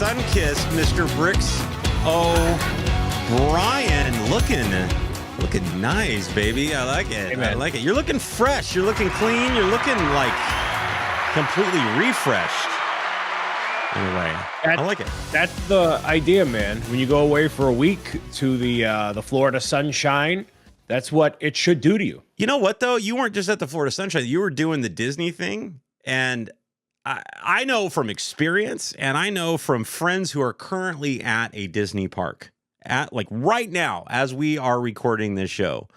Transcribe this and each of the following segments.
sun-kissed Mr. Bricks O'Brien. Looking nice, baby. I like it. Amen. I like it. You're looking fresh. You're looking clean. You're looking like completely refreshed. Anyway, I like it. That's the idea, man. When you go away for a week to the Florida sunshine, that's what it should do to you. You know what, though? You weren't just at the Florida sunshine. You were doing the Disney thing. And I know from experience, and I know from friends who are currently at a Disney park, at like right now, as we are recording this show,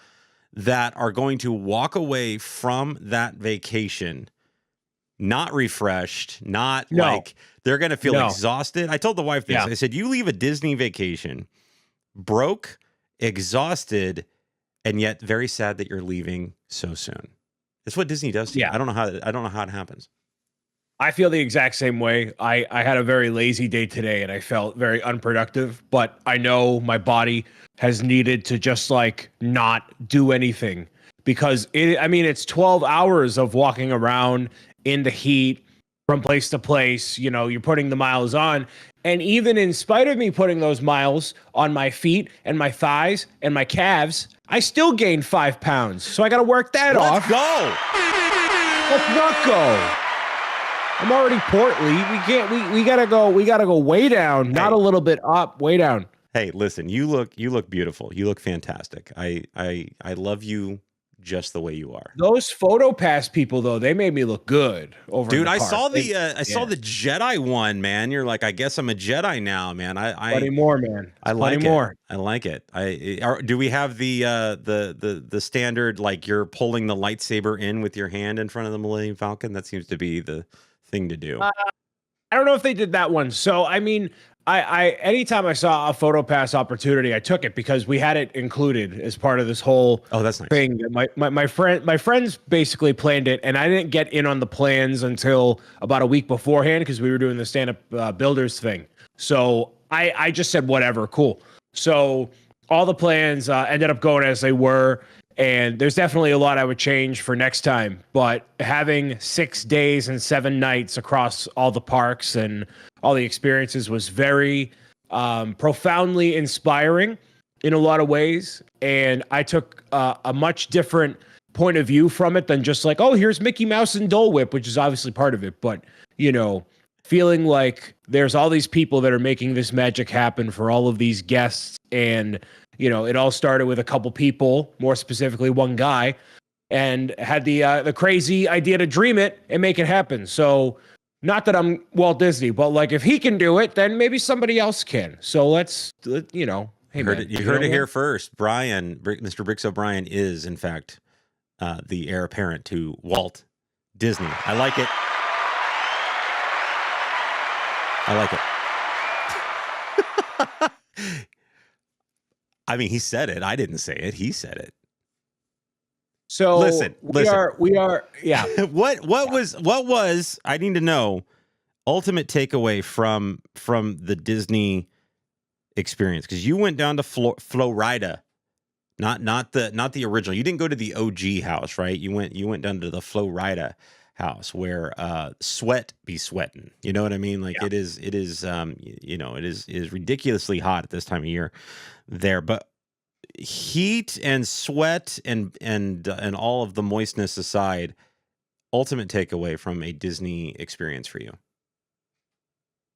that are going to walk away from that vacation not refreshed, like they're going to feel exhausted. I told the wife this. I said, you leave a Disney vacation broke, exhausted, and yet very sad that you're leaving so soon. It's what Disney does to you. I don't know how it happens. I feel the exact same way. I had a very lazy day today and I felt very unproductive, but I know my body has needed to just like not do anything because it's 12 hours of walking around in the heat from place to place. You know, you're putting the miles on. And even in spite of me putting those miles on my feet and my thighs and my calves, I still gained 5 pounds. So I got to work that off. Let's not go. I'm already portly. We gotta go way down, not a little bit up, way down. Hey, listen, you look beautiful. You look fantastic. I love you just the way you are. Those photo pass people though, they made me look good over. Dude, I saw the Jedi one, man. You're like, I guess I'm a Jedi now, man. Plenty more, man. I like it. I like it. Do we have the standard, like you're pulling the lightsaber in with your hand in front of the Millennium Falcon? That seems to be the thing to do. I don't know if they did that one. So I mean, I anytime I saw a photo pass opportunity, I took it because we had it included as part of this whole that's nice thing. My friends basically planned it, and I didn't get in on the plans until about a week beforehand because we were doing the stand-up builders thing. So I just said whatever, cool. So all the plans ended up going as they were. And there's definitely a lot I would change for next time, but having 6 days and 7 nights across all the parks and all the experiences was very profoundly inspiring in a lot of ways. And I took a much different point of view from it than just like, oh, here's Mickey Mouse and Dole Whip, which is obviously part of it. But, you know, feeling like there's all these people that are making this magic happen for all of these guests. And you know, it all started with a couple people, more specifically one guy, and had the crazy idea to dream it and make it happen. So not that I'm Walt Disney, but like if he can do it, then maybe somebody else can. So let's you know, hey, you heard it here first. Mr. Bricks O'Brien is in fact the heir apparent to Walt Disney. I like it. I mean, he said it. I didn't say it. He said it. So listen. We are. Yeah. What was, I need to know, ultimate takeaway from the Disney experience? Because you went down to Florida, not the original. You didn't go to the OG house, right? You went down to the Florida house where sweat be sweating. You know what I mean? Like it is you know, it is ridiculously hot at this time of year there, but heat and sweat and all of the moistness aside, ultimate takeaway from a Disney experience for you?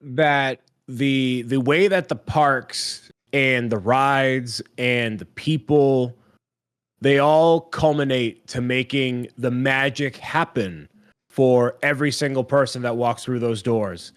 That the way that the parks and the rides and the people, they all culminate to making the magic happen for every single person that walks through those doors.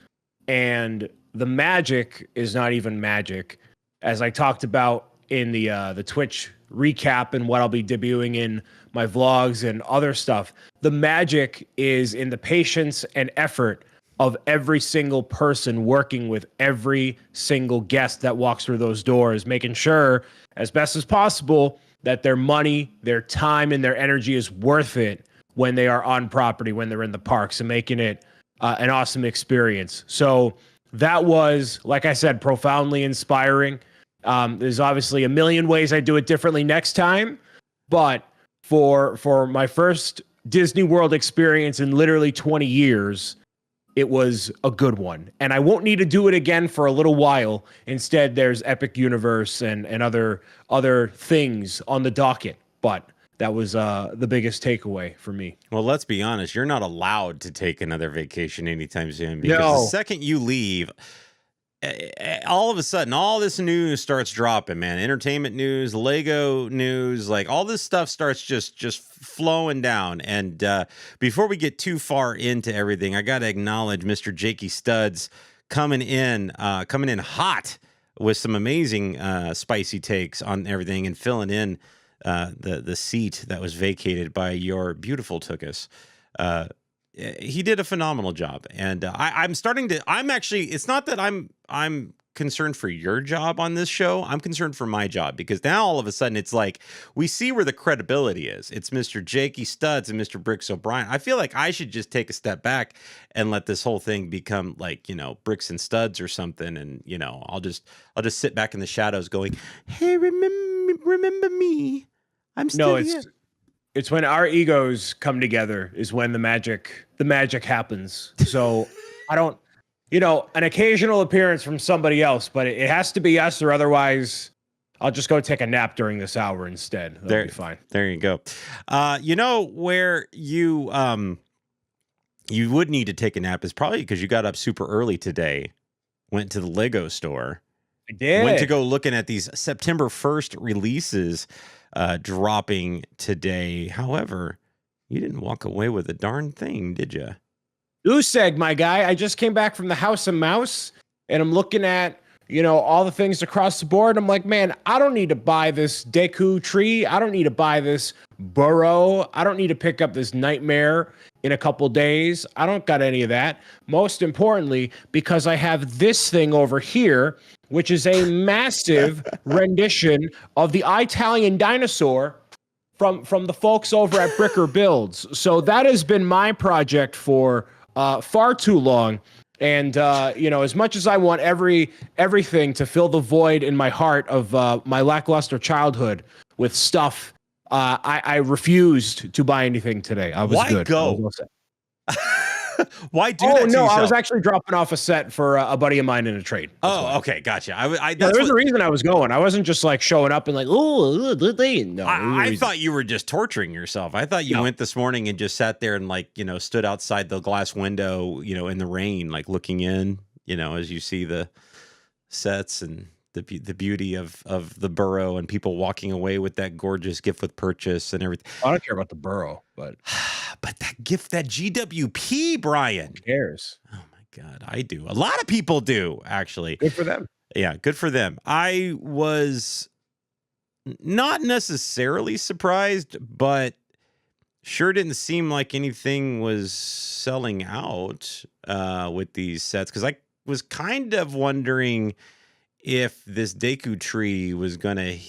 And the magic is not even magic. As I talked about in the Twitch recap and what I'll be debuting in my vlogs and other stuff, the magic is in the patience and effort of every single person working with every single guest that walks through those doors, making sure as best as possible that their money, their time, and their energy is worth it when they are on property, when they're in the parks, and making it an awesome experience. So that was, like I said, profoundly inspiring. There's obviously a million ways I do it differently next time, but for my first Disney World experience in literally 20 years, it was a good one. And I won't need to do it again for a little while. Instead, there's Epic Universe and other things on the docket. But that was the biggest takeaway for me. Well, let's be honest. You're not allowed to take another vacation anytime soon because the No. second you leave, all of a sudden, all this news starts dropping, man. Entertainment news, Lego news, like all this stuff starts just flowing down. And before we get too far into everything, I got to acknowledge Mr. Jakey Studs coming in hot with some amazing spicy takes on everything and filling in the seat that was vacated by your beautiful Tookus. He did a phenomenal job, and I'm actually, it's not that I'm concerned for your job on this show. I'm concerned for my job, because now all of a sudden it's like we see where the credibility is. It's Mr. Jakey Studs and Mr. Bricks O'Brien. I feel like I should just take a step back and let this whole thing become like, Bricks and Studs or something, and I'll just sit back in the shadows going, hey, remember me, I'm still here. It's when our egos come together is when the magic happens. So I don't, an occasional appearance from somebody else, but it has to be us, or otherwise I'll just go take a nap during this hour instead. That'll be fine. There you go. Where you would need to take a nap is probably because you got up super early today, went to the Lego store. I did. Went to go looking at these September 1st releases dropping today. However, you didn't walk away with a darn thing, did you? Goose egg, my guy. I just came back from the House of Mouse, and I'm looking at, all the things across the board. I'm like, man, I don't need to buy this Deku tree. I don't need to buy this burrow. I don't need to pick up this nightmare in a couple days. I don't got any of that. Most importantly, because I have this thing over here, which is a massive rendition of the Italian dinosaur from the folks over at Bricker Builds. So that has been my project for far too long. And as much as I want everything to fill the void in my heart of my lackluster childhood with stuff, I refused to buy anything today. I was Why good. go? Why do that? Oh no, I was actually dropping off a set for a buddy of mine in a trade. Okay, gotcha. There was a reason I was going. I wasn't just like showing up and like, no. I thought you were just torturing yourself. I thought you went this morning and just sat there and stood outside the glass window, in the rain, like looking in, as you see the sets and the beauty of the burrow and people walking away with that gorgeous gift with purchase and everything. I don't care about the burrow, but that gift, that GWP, Brian. Who cares? Oh my God, I do. A lot of people do, actually. Good for them. Yeah, good for them. I was not necessarily surprised, but sure didn't seem like anything was selling out with these sets, because I was kind of wondering if this Deku tree was going to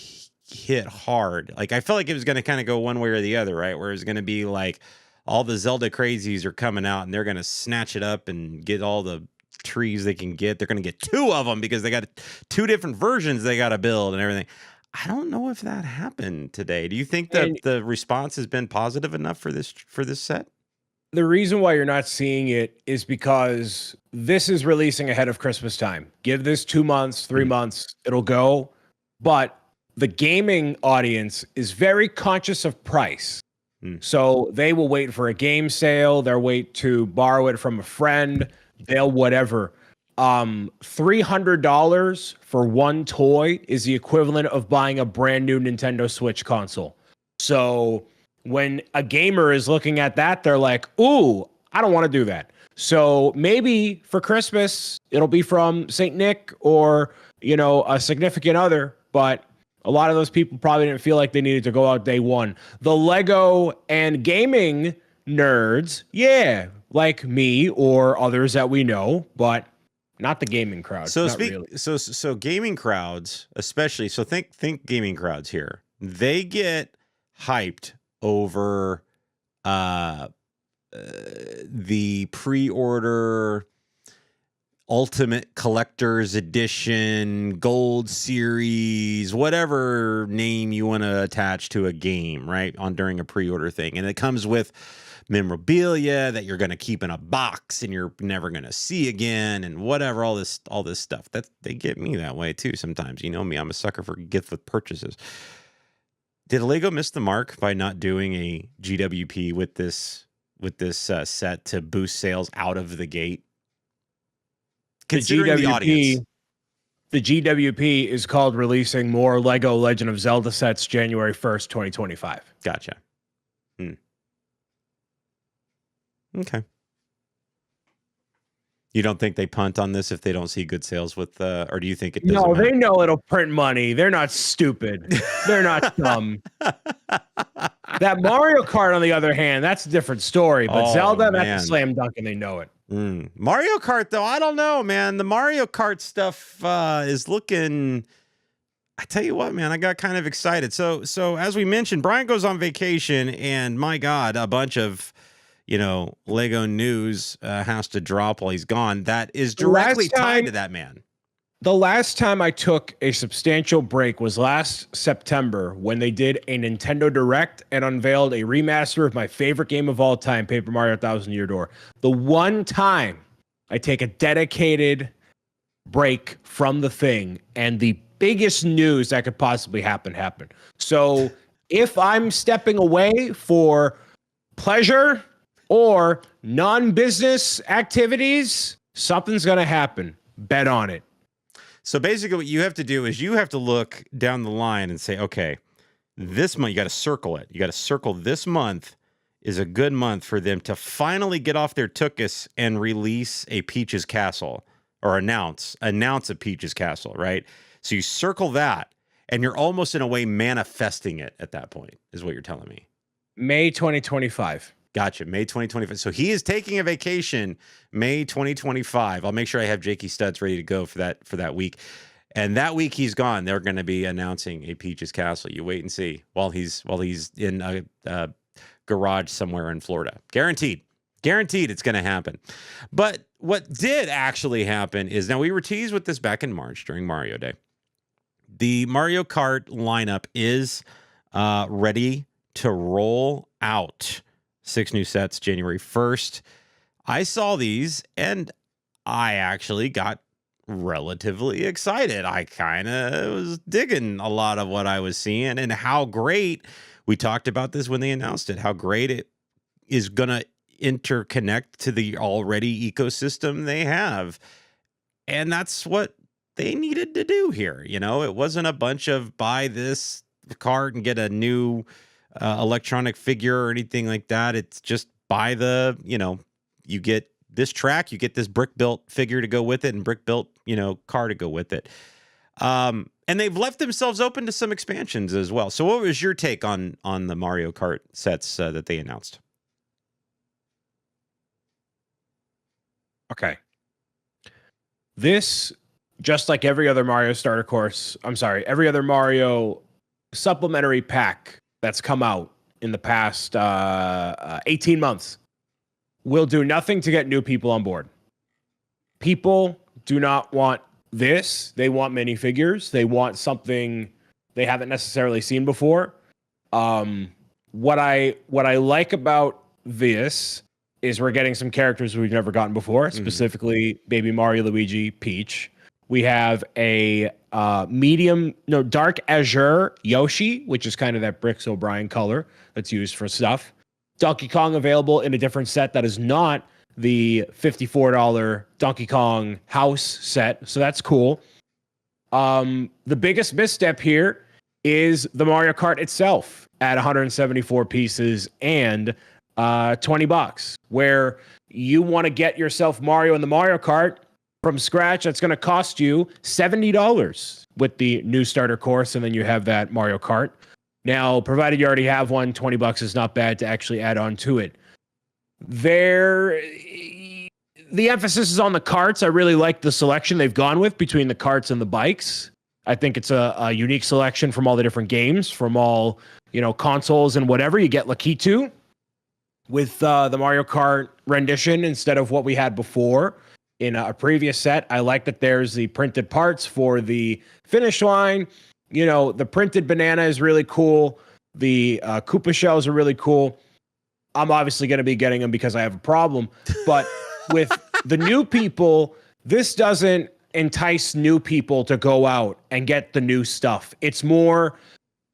hit hard. Like, I felt like it was going to kind of go one way or the other, right? Where it was going to be like all the Zelda crazies are coming out and they're going to snatch it up and get all the trees they can get. They're going to get two of them because they got two different versions they got to build and everything. I don't know if that happened today. Do you think that the response has been positive enough for this set? The reason why you're not seeing it is because this is releasing ahead of Christmas time. Give this 2 months, 3 months, it'll go. But the gaming audience is very conscious of price. So they will wait for a game sale. They'll wait to borrow it from a friend. They'll whatever. $300 for one toy is the equivalent of buying a brand new Nintendo Switch console. So when a gamer is looking at that, they're like, ooh, I don't want to do that. So maybe for Christmas, it'll be from St. Nick or, a significant other. But a lot of those people probably didn't feel like they needed to go out day one. The Lego and gaming nerds, yeah, like me or others that we know, but not the gaming crowd. So really. So gaming crowds, especially, so think gaming crowds here. They get hyped over the pre-order Ultimate Collector's Edition, Gold Series, whatever name you want to attach to a game, right? On during a pre-order thing. And it comes with memorabilia that you're going to keep in a box and you're never going to see again, and whatever, all this stuff. That they get me that way too sometimes. You know me, I'm a sucker for gift with purchases. Did Lego miss the mark by not doing a GWP with this set to boost sales out of the gate? Considering the audience. The GWP is called releasing more Lego Legend of Zelda sets January 1st, 2025. Gotcha. Okay. You don't think they punt on this if they don't see good sales with, or do you think it doesn't matter? They know it'll print money. They're not stupid. They're not dumb. That Mario Kart, on the other hand, that's a different story. But Zelda, that's a slam dunk, and they know it. Mario Kart, though, I don't know, man. The Mario Kart stuff is looking. I tell you what, man, I got kind of excited. So as we mentioned, Brian goes on vacation, and my God, a bunch of Lego news has to drop while he's gone. That is directly tied to that man. The last time I took a substantial break was last September when they did a Nintendo Direct and unveiled a remaster of my favorite game of all time, Paper Mario 1,000 Year Door. The one time I take a dedicated break from the thing, and the biggest news that could possibly happen happened. So if I'm stepping away for pleasure or non-business activities, something's going to happen. Bet on it. So basically what you have to do is you have to look down the line and say, okay, this month, you got to circle it. You got to circle this month is a good month for them to finally get off their tuchus and release a Peach's Castle, or announce a Peach's Castle, right? So you circle that, and you're almost in a way manifesting it at that point, is what you're telling me. May 2025. Gotcha. May 2025. So he is taking a vacation May 2025. I'll make sure I have Jakey Studs ready to go for that week. And that week he's gone, they're going to be announcing a Peach's Castle. You wait and see while he's in a garage somewhere in Florida. Guaranteed it's going to happen. But what did actually happen is, now we were teased with this back in March during Mario Day. The Mario Kart lineup is ready to roll out. 6 new sets January 1st. I saw these and I actually got relatively excited. I kind of was digging a lot of what I was seeing, and how great, we talked about this when they announced it, how great it is going to interconnect to the already ecosystem they have. And that's what they needed to do here. It wasn't a bunch of buy this cart and get a new electronic figure or anything like that. It's just buy you get this track, you get this brick built figure to go with it, and brick built, car to go with it. And they've left themselves open to some expansions as well. So what was your take on the Mario Kart sets that they announced? Okay. This, just like every other Mario every other Mario supplementary pack that's come out in the past 18 months, will do nothing to get new people on board. People do not want this. They want minifigures. They want something they haven't necessarily seen before. What I like about this is we're getting some characters we've never gotten before, specifically Baby Mario, Luigi, Peach. We have a dark azure Yoshi, which is kind of that Bricks O'Brien color that's used for stuff. Donkey Kong available in a different set that is not the $54 Donkey Kong house set, so that's cool. The biggest misstep here is the Mario Kart itself at 174 pieces and $20, where you want to get yourself Mario in the Mario Kart from scratch. That's going to cost you $70 with the new starter course, and then you have that Mario Kart. Now, provided you already have one, $20 is not bad to actually add on to it. The emphasis is on the carts. I really like the selection they've gone with between the carts and the bikes. I think it's a unique selection from all the different games, from all consoles and whatever. You get Lakitu with the Mario Kart rendition instead of what we had before. in a previous set. I like that there's the printed parts for the finish line. You know, the printed banana is really cool. The Koopa shells are really cool. I'm obviously going to be getting them because I have a problem. But with the new people, this doesn't entice new people to go out and get the new stuff. It's more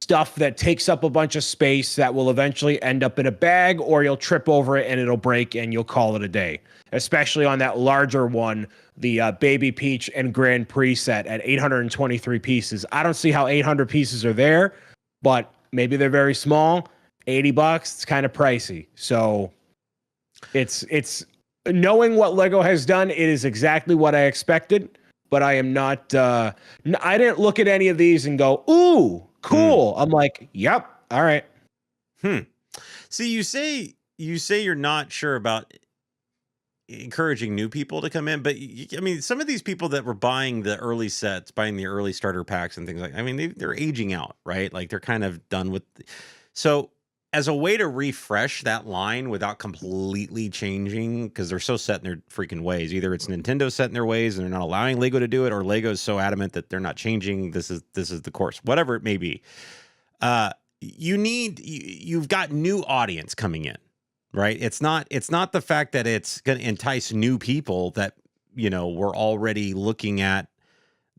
stuff that takes up a bunch of space that will eventually end up in a bag, or you'll trip over it and it'll break and you'll call it a day. Especially on that larger one, the Baby Peach and Grand Prix set at 823 pieces. I don't see how 800 pieces are there, but maybe they're very small. $80, it's kind of pricey. So it's knowing what Lego has done, it is exactly what I expected, but I am not I didn't look at any of these and go, "Ooh, cool." I'm like, "Yep, all right." See, you say you're not sure about encouraging new people to come in, but I mean, some of these people that were buying the early sets, buying the early starter packs and things like, I mean, they're aging out, right? Like they're kind of done with. So as a way to refresh that line without completely changing, because they're so set in their freaking ways, either it's Nintendo set in their ways and they're not allowing Lego to do it, or Lego's so adamant that they're not changing. This is the course, whatever it may be. You've got new audience coming in. Right. It's not the fact that it's going to entice new people that, you know, we're already looking at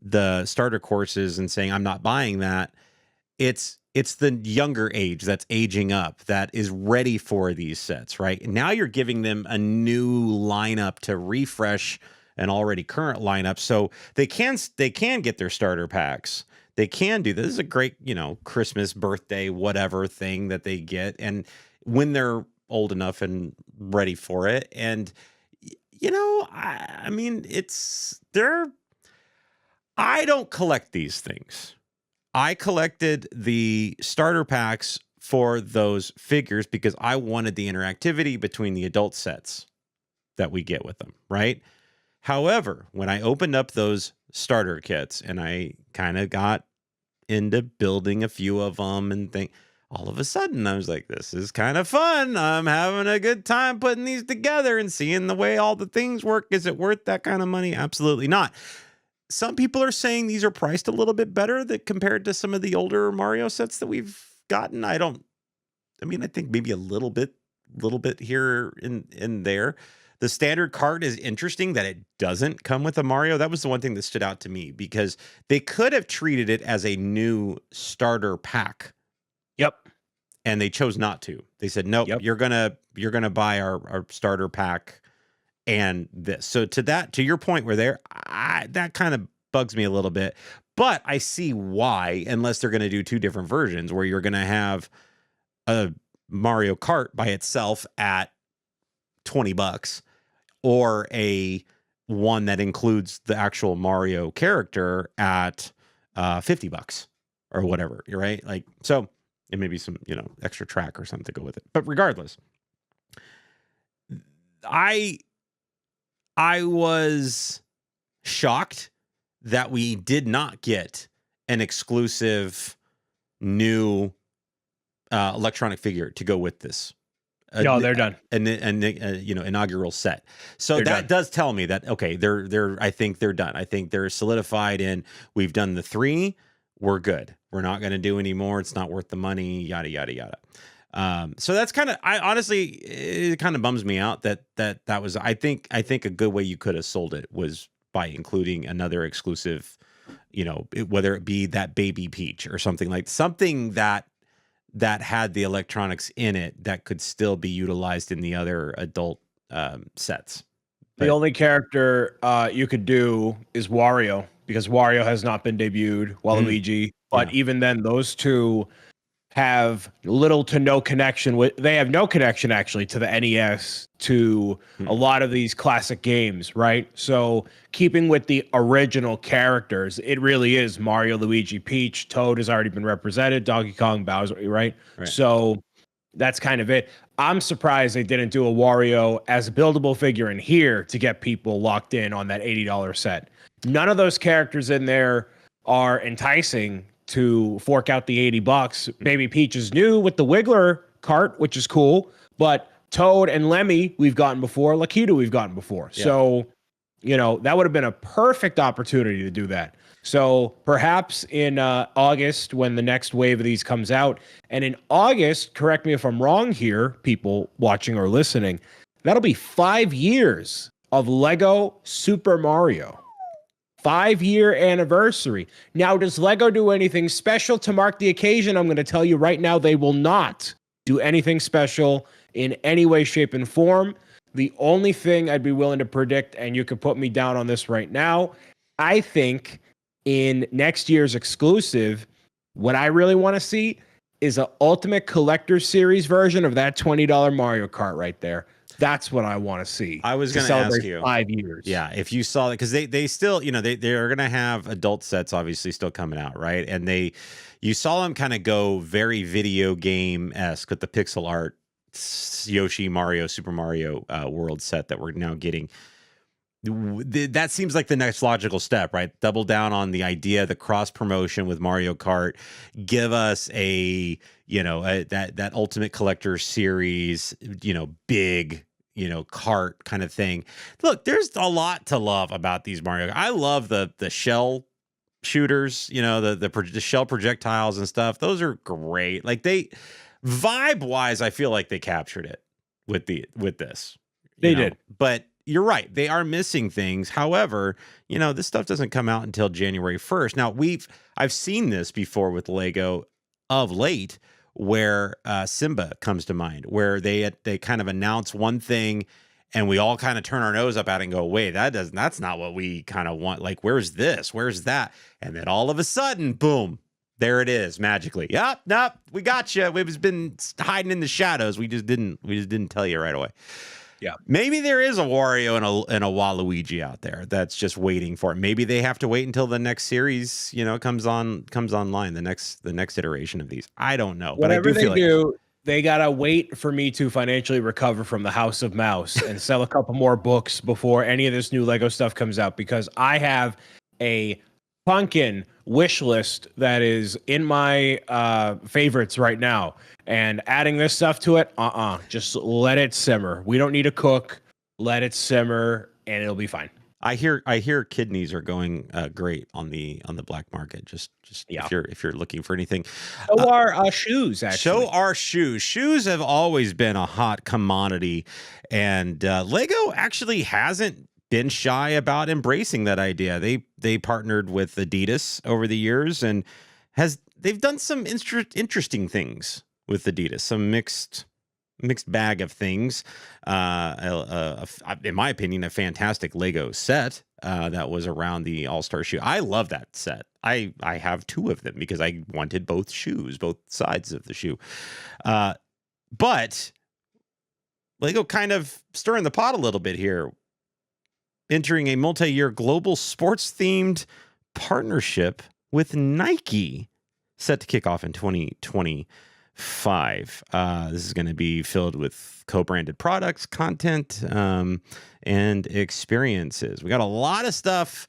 the starter courses and saying, I'm not buying that. It's the younger age that's aging up that is ready for these sets. Right. And now you're giving them a new lineup to refresh an already current lineup. So they can get their starter packs. They can do this. This is a great, you know, Christmas, birthday, whatever thing that they get. And when they're old enough and ready for it, and you know, I mean, I don't collect these things. I collected the starter packs for those figures because I wanted the interactivity between the adult sets that we get with them, right? However, when I opened up those starter kits and I kind of got into building a few of them and all of a sudden I was like, this is kind of fun. I'm having a good time putting these together and seeing the way all the things work. Is it worth that kind of money? Absolutely not. Some people are saying these are priced a little bit better compared to some of the older Mario sets that we've gotten. I think maybe a little bit here and there. The standard card is interesting that it doesn't come with a Mario. That was the one thing that stood out to me because they could have treated it as a new starter pack. Yep. And they chose not to. They said, nope, you're gonna buy our starter pack and this. So to your point where that kind of bugs me a little bit. But I see why, unless they're gonna do two different versions where you're gonna have a Mario Kart by itself at $20 or a one that includes the actual Mario character at $50 or whatever. You're right. Like, so and maybe some, you know, extra track or something to go with it. But regardless, I was shocked that we did not get an exclusive new electronic figure to go with this. No, they're done. And you know, inaugural set. So they're that done. does tell me that okay, I think they're done. I think they're solidified in. We've done the 3. We're good. We're not going to do any more. It's not worth the money. Yada yada yada. So that's kind of. I honestly, it kind of bums me out that was. I think a good way you could have sold it was by including another exclusive. You know, whether it be that Baby Peach or something that had the electronics in it that could still be utilized in the other adult sets. The only character you could do is Wario because Wario has not been debuted, Waluigi. But even then, those two have little to no connection they have no connection actually to the NES, to a lot of these classic games, right? So keeping with the original characters, it really is Mario, Luigi, Peach. Toad has already been represented, Donkey Kong, Bowser, right? So that's kind of it. I'm surprised they didn't do a Wario as a buildable figure in here to get people locked in on that $80 set. None of those characters in there are enticing to fork out the $80. Baby Peach is new with the Wiggler cart, which is cool. But Toad and Lemmy we've gotten before. Lakitu we've gotten before. Yeah. So That would have been a perfect opportunity to do that. So perhaps in August, when the next wave of these comes out, and in August, correct me if I'm wrong here, people watching or listening, that'll be 5 years of Lego Super Mario. 5-year anniversary. Now, does Lego do anything special to mark the occasion? I'm going to tell you right now, they will not do anything special in any way, shape, and form. The only thing I'd be willing to predict, and you could put me down on this right now, I think in next year's exclusive, what I really want to see is an Ultimate Collector Series version of that $20 Mario Kart right there. That's what I want to see. I was going to ask you 5 years. Yeah, if you saw it, because they still, they're going to have adult sets obviously still coming out, right? And you saw them kind of go very video game-esque with the pixel art Yoshi, Mario, Super Mario World set that we're now getting. That seems like the next logical step, right? Double down on the idea, the cross promotion with Mario Kart. Give us that Ultimate Collector Series, big, kart kind of thing. Look, there's a lot to love about these Mario. I love the shell shooters, the shell projectiles and stuff. Those are great. Like vibe wise, I feel like they captured it with this. They did, but you're right. They are missing things. However, this stuff doesn't come out until January 1st. Now I've seen this before with Lego of late, where Simba comes to mind, where they kind of announce one thing and we all kind of turn our nose up at it and go, wait, that's not what we kind of want. Like, where's this? Where's that? And then all of a sudden, boom, there it is magically. Yep, we got you. We've been hiding in the shadows. We just didn't tell you right away. Yeah. Maybe there is a Wario and a Waluigi out there that's just waiting for it. Maybe they have to wait until the next series, comes online, the next iteration of these. I don't know. Whatever they do, they gotta wait for me to financially recover from the House of Mouse and sell a couple more books before any of this new Lego stuff comes out, because I have a pumpkin wish list that is in my favorites right now, and adding this stuff to it, just let it simmer. We don't need to cook. Let it simmer and it'll be fine. I hear kidneys are going great on the black market. Just yeah. if you're looking for anything. So are shoes, actually. So are shoes. Shoes have always been a hot commodity, and Lego actually hasn't been shy about embracing that idea. They partnered with Adidas over the years, and they've done some interesting things with Adidas, some mixed bag of things. In my opinion, a fantastic Lego set that was around the All-Star shoe. I love that set. I have 2 of them because I wanted both sides of the shoe. But Lego kind of stirring the pot a little bit here, entering a multi-year global sports-themed partnership with Nike, set to kick off in 2025. This is going to be filled with co-branded products, content, and experiences. We got a lot of stuff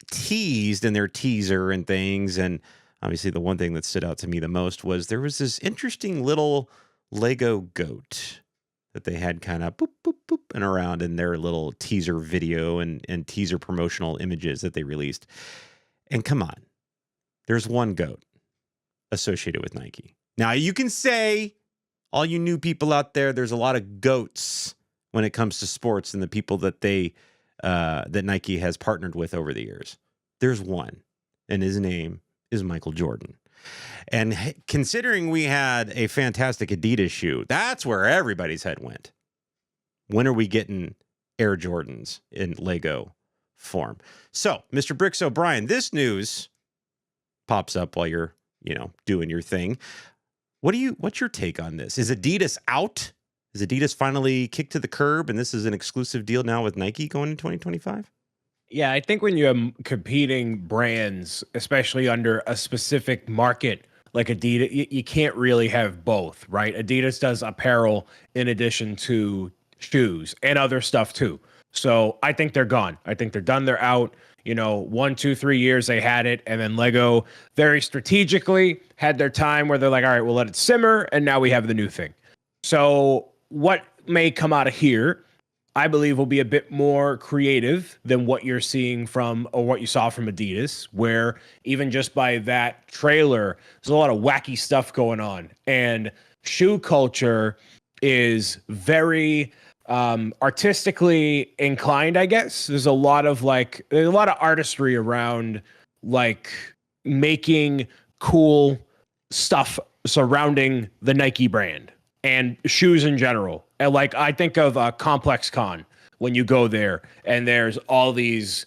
teased in their teaser and things, and obviously the one thing that stood out to me the most was there was this interesting little Lego goat that they had kind of boop, boop, boop, and around in their little teaser video and teaser promotional images that they released. And come on, there's one goat associated with Nike. Now, you can say, all you new people out there, there's a lot of goats when it comes to sports and the people that that Nike has partnered with over the years. There's one, and his name is Michael Jordan. And considering we had a fantastic Adidas shoe, that's where everybody's head went. When are we getting Air Jordans in Lego form? So, Mr. Bricks O'Brien, this news pops up while you're, doing your thing. What's your take on this? Is Adidas out? Is Adidas finally kicked to the curb and this is an exclusive deal now with Nike going in 2025? Yeah, I think when you have competing brands, especially under a specific market like Adidas, you can't really have both, right? Adidas does apparel in addition to shoes and other stuff too. So I think they're gone. I think they're done. They're out. 1, 2, 3 years they had it, and then Lego very strategically had their time where they're like, all right, we'll let it simmer, and now we have the new thing. So what may come out of here I believe will be a bit more creative than what you're seeing from or what you saw from Adidas, where even just by that trailer, there's a lot of wacky stuff going on. And shoe culture is very artistically inclined, I guess. There's a lot of artistry around like making cool stuff surrounding the Nike brand and shoes in general. And like I think of Complex Con when you go there, and there's all these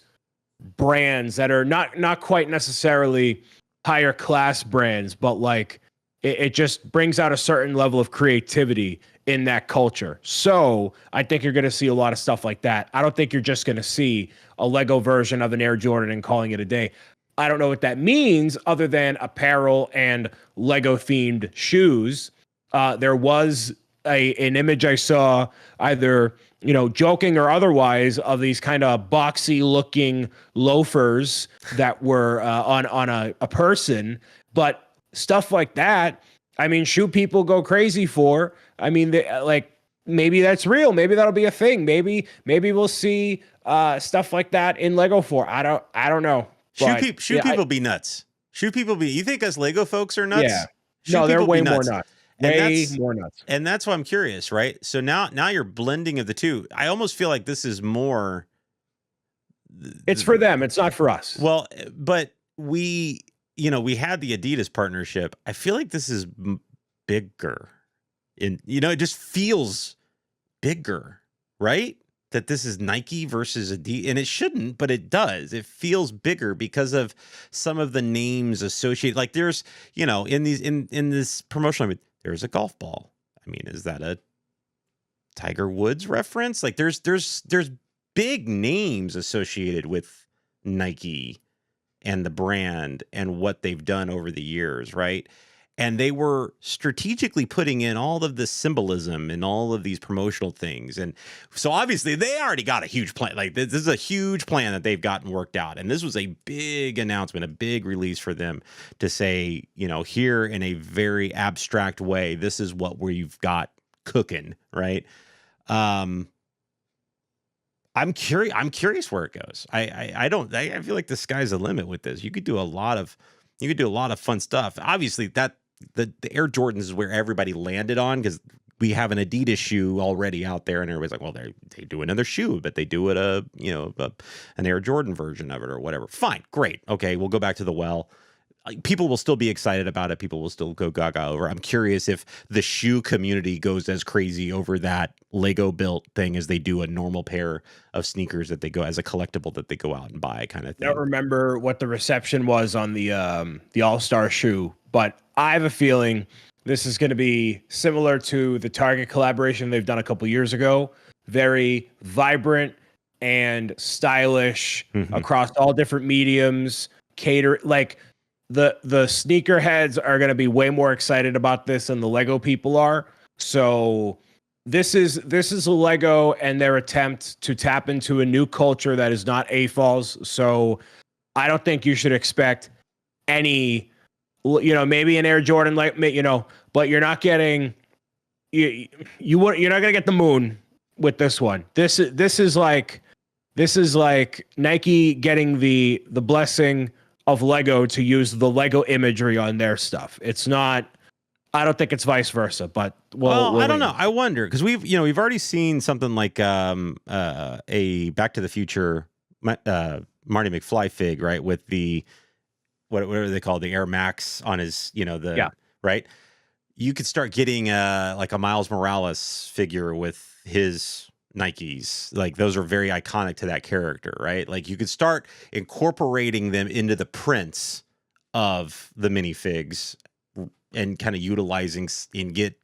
brands that are not quite necessarily higher class brands, but like it just brings out a certain level of creativity in that culture. So I think you're going to see a lot of stuff like that. I don't think you're just going to see a Lego version of an Air Jordan and calling it a day. I don't know what that means other than apparel and Lego themed shoes. There was an image I saw, either joking or otherwise, of these kind of boxy looking loafers that were on a person. But stuff like that, I mean, shoe people go crazy for. I mean, like maybe that's real. Maybe that'll be a thing. Maybe we'll see stuff like that in Lego 4. I don't know. Shoe people be nuts. Shoe people be. You think us Lego folks are nuts? Yeah. No, they're way more nuts. Way more nuts. And that's why I'm curious, right? So now you're blending of the two. I almost feel like this is more. It's for them. It's not for us. Well, but we had the Adidas partnership. I feel like this is bigger. It just feels bigger, right? That this is Nike versus Adidas, and it shouldn't, but it does. It feels bigger because of some of the names associated. Like there's, in this promotional, there's a golf ball. I mean, is that a Tiger Woods reference? Like there's big names associated with Nike and the brand and what they've done over the years, right? And they were strategically putting in all of this symbolism and all of these promotional things. And so obviously they already got a huge plan. Like this is a huge plan that they've gotten worked out. And this was a big announcement, a big release for them to say, here in a very abstract way, this is what we've got cooking, right? I'm curious where it goes. I feel like the sky's the limit with this. You could do a lot of fun stuff. Obviously the Air Jordans is where everybody landed on, because we have an Adidas shoe already out there, and everybody's like, well, they do another shoe, but they do it an Air Jordan version of it or whatever. Fine, great, okay, we'll go back to the well. People will still be excited about it. People will still go gaga over. I'm curious if the shoe community goes as crazy over that Lego built thing as they do a normal pair of sneakers that they go as a collectible that they go out and buy, kind of thing. I don't remember what the reception was on the All-Star shoe, but I have a feeling this is going to be similar to the Target collaboration they've done a couple years ago. Very vibrant and stylish across all different mediums. The sneakerheads are going to be way more excited about this than the Lego people are. So this is a Lego and their attempt to tap into a new culture that is not AFOLs. So I don't think you should expect any, maybe an Air Jordan, but you're not getting, you're not going to get the moon with this one. This is like Nike getting the blessing of Lego to use the Lego imagery on their stuff. It's not. I don't think it's vice versa, but I don't know. I wonder, because we've already seen something like a Back to the Future Marty McFly fig, right, with the whatever they call the Air Max on his right. You could start getting like a Miles Morales figure with his Nikes. Like those are very iconic to that character, right? Like you could start incorporating them into the prints of the minifigs and kind of utilizing and get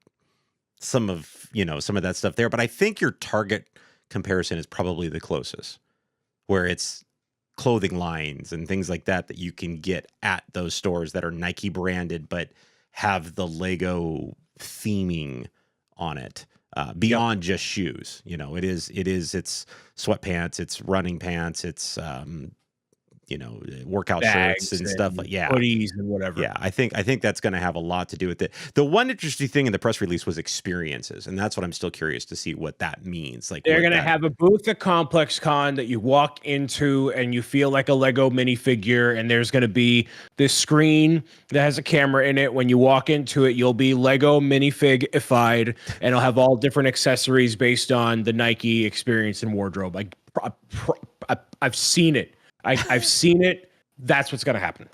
some of that stuff there. But I think your Target comparison is probably the closest, where it's clothing lines and things like that you can get at those stores that are Nike branded but have the Lego theming on it. Beyond just shoes, it's sweatpants, it's running pants, it's workout shirts Bags and stuff like, and yeah. hoodies and whatever. Yeah, I think that's going to have a lot to do with it. The one interesting thing in the press release was experiences, and that's what I'm still curious to see what that means. Like, They're what going to that, have a booth at Complex Con that you walk into and you feel like a Lego minifigure. And there's going to be this screen that has a camera in it. When you walk into it, you'll be Lego minifig-ified, and it'll have all different accessories based on the Nike experience and wardrobe. I've seen it. I've seen it. That's what's going to happen.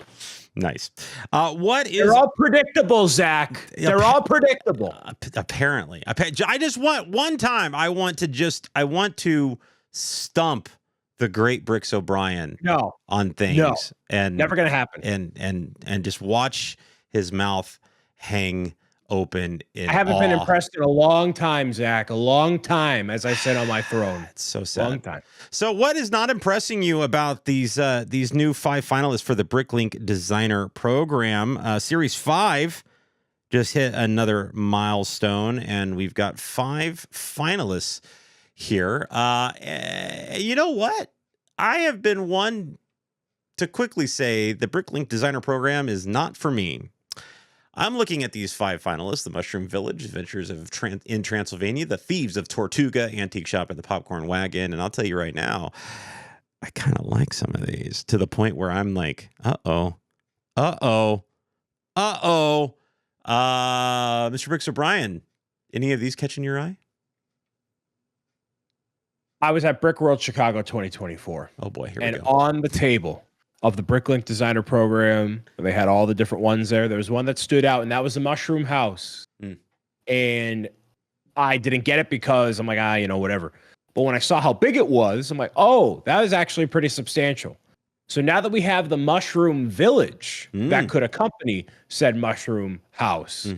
Nice. What is? They're all predictable, Zach. They're all predictable. Apparently, I just want one time. I want to stump the great Bricks O'Brien. No, on things. No, and never gonna happen. And just watch his mouth hang open in I haven't been awe. impressed in a long time, Zach. A long time, as I said on my throne. It's so sad. Long time. So what is not impressing you about these new 5 finalists for the Bricklink Designer Program? Series 5 just hit another milestone, and we've got 5 finalists here. You know what? I have been one to quickly say the Bricklink Designer Program is not for me. I'm looking at these 5 finalists: the Mushroom Village, Adventures in Transylvania, the Thieves of Tortuga, Antique Shop at the Popcorn Wagon. And I'll tell you right now, I kind of like some of these, to the point where I'm like, Mr. Bricks O'Brien, any of these catching your eye? I was at Brick World Chicago 2024. Oh boy, here we and go. On the table of the Bricklink Designer Program, they had all the different ones there. There was one that stood out, and that was the Mushroom House. And I didn't get it because I'm like, whatever. But when I saw how big it was, I'm like, oh, that is actually pretty substantial. So now that we have the Mushroom Village that could accompany said Mushroom House,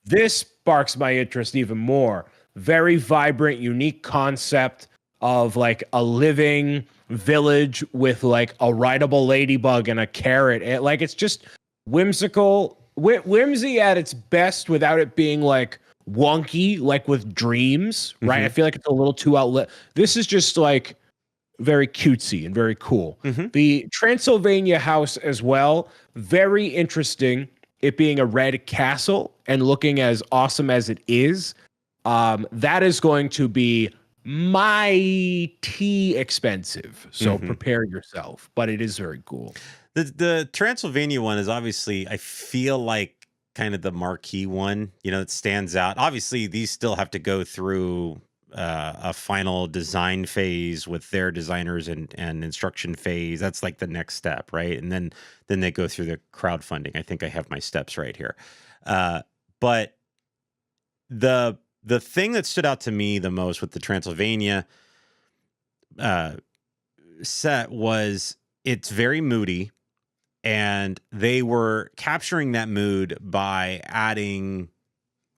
this sparks my interest even more. Very vibrant, unique concept of like a living village with like a rideable ladybug and a carrot. It's just whimsical, whimsy at its best without it being like wonky, like with Dreams, right? I feel like it's a little too outlet. This is just like very cutesy and very cool. The Transylvania house as well, very interesting. It being a red castle and looking as awesome as it is, that is going to be mighty expensive. So prepare yourself, but it is very cool. The Transylvania one is obviously, I feel like, kind of the marquee one, that stands out. Obviously, these still have to go through a final design phase with their designers and instruction phase. That's like the next step, right? And then they go through the crowdfunding. I think I have my steps right here. But the thing that stood out to me the most with the Transylvania set was it's very moody, and they were capturing that mood by adding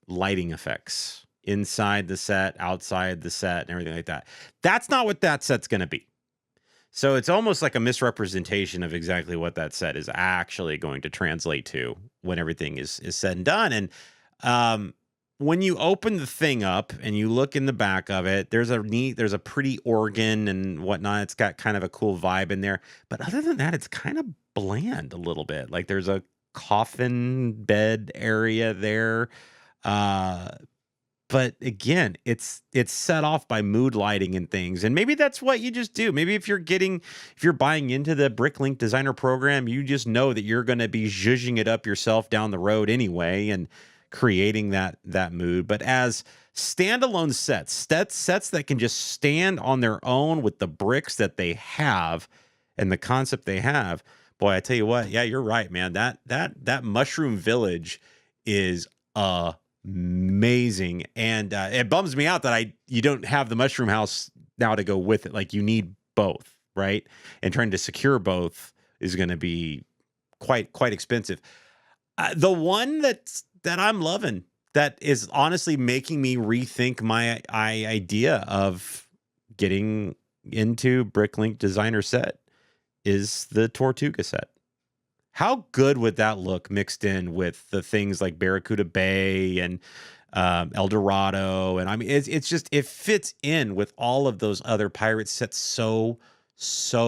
lighting effects inside the set, outside the set, and everything like that. That's not what that set's going to be. So it's almost like a misrepresentation of exactly what that set is actually going to translate to when everything is said and done. And when you open the thing up and you look in the back of it, there's a pretty organ and whatnot. It's got kind of a cool vibe in there. But other than that, it's kind of bland a little bit. Like there's a coffin bed area there. But again, it's set off by mood lighting and things. And maybe that's what you just do. Maybe if you're buying into the Bricklink Designer Program, you just know that you're going to be zhuzhing it up yourself down the road anyway and creating that mood. But as standalone sets that can just stand on their own with the bricks that they have and the concept they have, boy, I tell you what, yeah, you're right, man. That Mushroom Village is amazing, and it bums me out that you don't have the Mushroom House now to go with it. Like, you need both, right? And trying to secure both is going to be quite expensive. The one that I'm loving, that is honestly making me rethink my idea of getting into Bricklink Designer set, is the Tortuga set. How good would that look mixed in with the things like Barracuda Bay and El Dorado? And I mean, it's just, it fits in with all of those other pirate sets so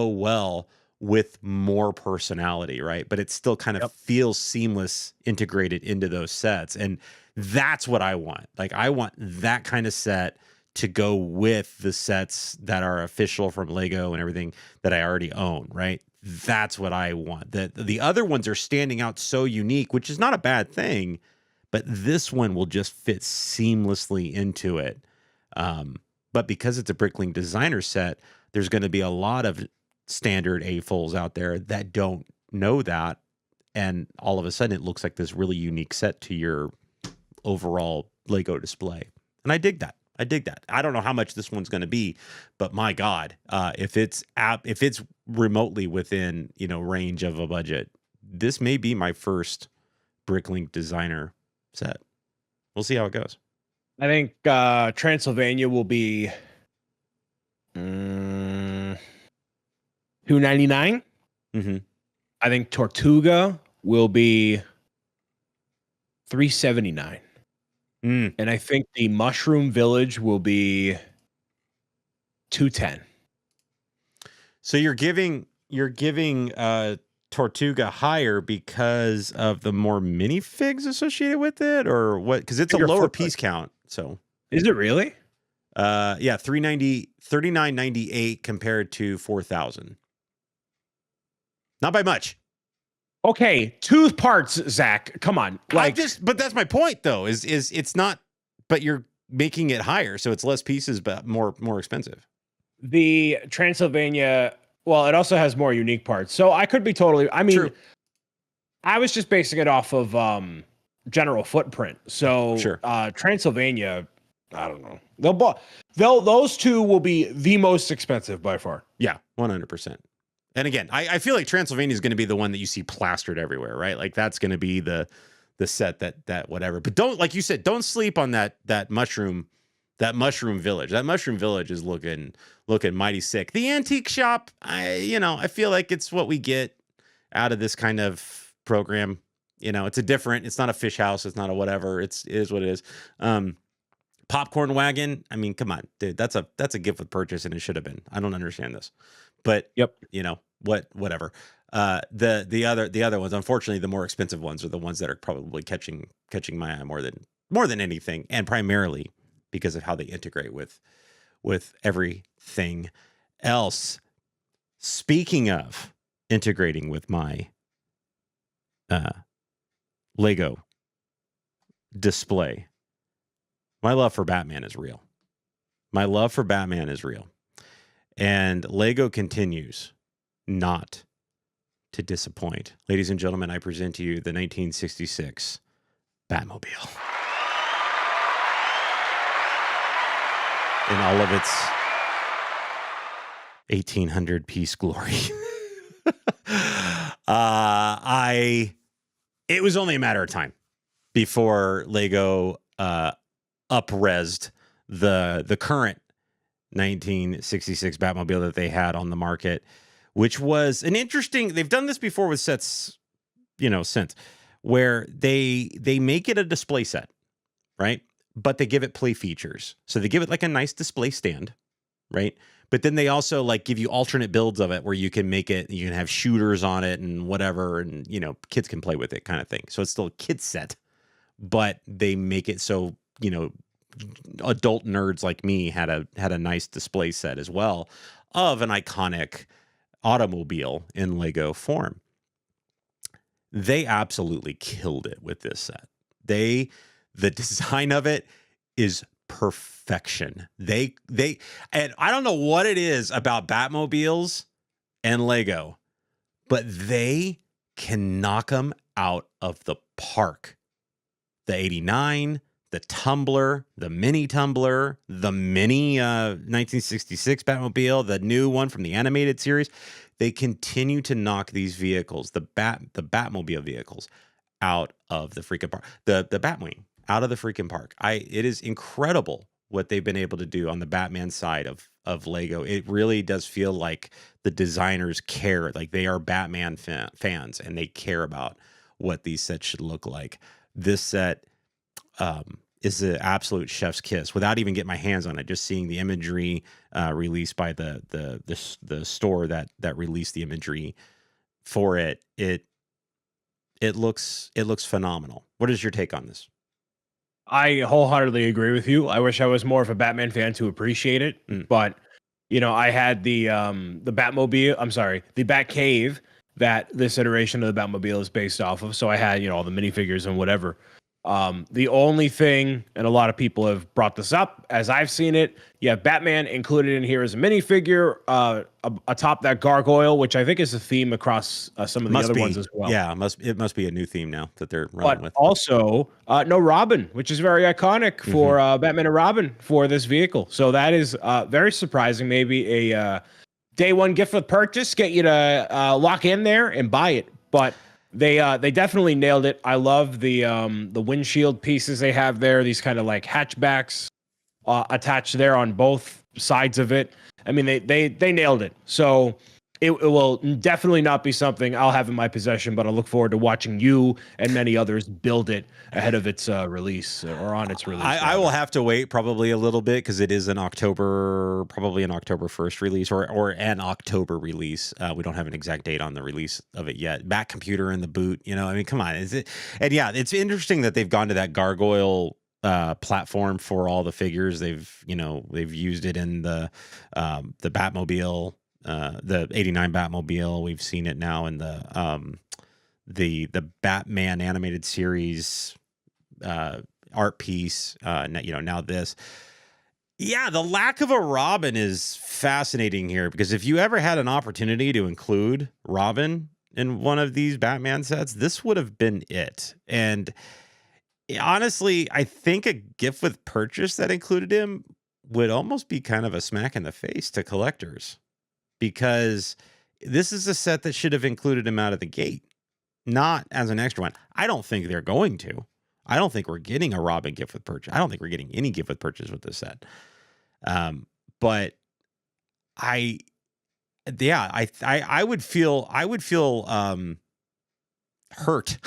well with more personality, right? But it still kind of feels seamless, integrated into those sets. And that's what I want. Like, I want that kind of set to go with the sets that are official from Lego and everything that I already own, right? That's what I want. The other ones are standing out so unique, which is not a bad thing, but this one will just fit seamlessly into it. But because it's a Bricklink designer set, there's going to be a lot of standard A-fulls out there that don't know that, and all of a sudden it looks like this really unique set to your overall Lego display. And I dig that. I don't know how much this one's going to be, but my God, if it's remotely within, range of a budget, this may be my first Bricklink designer set. We'll see how it goes. I think Transylvania will be $299. Mm-hmm. I think Tortuga will be $379. And I think the Mushroom Village will be $210. So you're giving Tortuga higher because of the more minifigs associated with it, or what? Because it's a lower piece count. So is it really? Yeah, $39.98 compared to $4,000. Not by much. Okay, 2 parts, Zach. Come on, but that's my point, though. Is it's not, but you're making it higher, so it's less pieces, but more expensive. The Transylvania, well, it also has more unique parts, so I could be totally. I mean, True. I was just basing it off of general footprint. So sure. Transylvania, I don't know. Those two will be the most expensive by far. Yeah, 100%. And again, I feel like Transylvania is going to be the one that you see plastered everywhere, right? Like that's going to be the set that whatever. But don't, like you said, don't sleep on that mushroom village. That mushroom village is looking mighty sick. The antique shop, I feel like it's what we get out of this kind of program. It's not a fish house, it's not a whatever. It is what it is. Popcorn wagon. I mean, come on, dude. That's a gift with purchase, and it should have been. I don't understand this. But whatever. The other ones, unfortunately, the more expensive ones are the ones that are probably catching my eye more than anything, and primarily because of how they integrate with everything else. Speaking of integrating with my Lego display, my love for Batman is real. And Lego continues not to disappoint. Ladies and gentlemen, I present to you the 1966 Batmobile. In all of its 1,800-piece glory. It was only a matter of time before Lego up-resed the current 1966 Batmobile that they had on the market, which was an interesting. They've done this before with sets, since, where they make it a display set, right? But they give it play features. So they give it like a nice display stand, right? But then they also like give you alternate builds of it where you can make it, you can have shooters on it and whatever, and kids can play with it kind of thing. So it's still a kid set, but they make it so, adult nerds like me had a nice display set as well of an iconic automobile in Lego form. They absolutely killed it with this set. The design of it is perfection. They and I don't know what it is about Batmobiles and Lego, but they can knock them out of the park. The 89, the Tumbler, the mini Tumbler, the mini 1966 Batmobile, the new one from the animated series. They continue to knock these vehicles, the Batmobile vehicles, out of the freaking park. The Batwing out of the freaking park. It is incredible what they've been able to do on the Batman side of Lego. It really does feel like the designers care, like they are Batman fans, and they care about what these sets should look like. This set, is the absolute chef's kiss without even getting my hands on it. Just seeing the imagery released by the store that released the imagery for it, it looks phenomenal. What is your take on this? I wholeheartedly agree with you. I wish I was more of a Batman fan to appreciate it, but I had the Batmobile. I'm sorry, the Batcave that this iteration of the Batmobile is based off of. So I had all the minifigures and whatever. The only thing, and a lot of people have brought this up as I've seen it, you have Batman included in here as a minifigure atop that gargoyle, which I think is a theme across some of the other ones as well. Yeah, it must be a new theme now that they're running with. But also, no Robin, which is very iconic for Batman and Robin for this vehicle. So that is very surprising. Maybe a day one gift with purchase, get you to lock in there and buy it. But they definitely nailed it. I love the windshield pieces they have there. These kind of like hatchbacks attached there on both sides of it. I mean, they nailed it. So it will definitely not be something I'll have in my possession, but I look forward to watching you and many others build it ahead of its release or on its release. I will have to wait probably a little bit because it is probably an October 1st release or an October release. We don't have an exact date on the release of it yet. Back computer in the boot, I mean, come on. And yeah, it's interesting that they've gone to that gargoyle platform for all the figures. They've used it in the Batmobile. The 89 Batmobile. We've seen it now in the Batman animated series art piece. Now this. Yeah, the lack of a Robin is fascinating here because if you ever had an opportunity to include Robin in one of these Batman sets, this would have been it. And honestly, I think a gift with purchase that included him would almost be kind of a smack in the face to collectors. Because this is a set that should have included him out of the gate, not as an extra one. I don't think they're going to. I don't think we're getting a Robin gift with purchase. I don't think we're getting any gift with purchase with this set. But I would feel hurt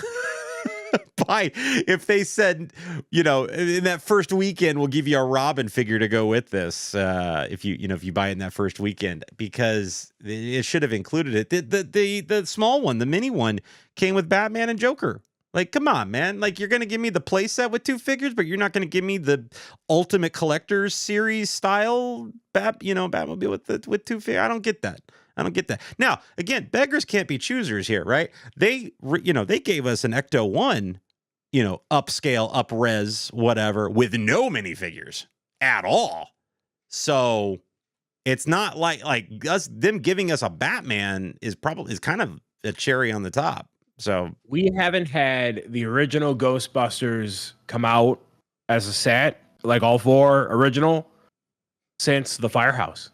by if they said, in that first weekend we'll give you a Robin figure to go with this if you buy it in that first weekend, because it should have included it. The small one, the mini one, came with Batman and Joker. Like, come on, man. Like, you're gonna give me the play set with two figures, but you're not gonna give me the Ultimate Collector's Series style Batmobile with two figures. I don't get that. Now, again, beggars can't be choosers here, right? They gave us an Ecto 1, upscale, up-res, whatever, with no minifigures at all. So it's not like them giving us a Batman is kind of a cherry on the top. So we haven't had the original Ghostbusters come out as a set, like all four original, since the Firehouse.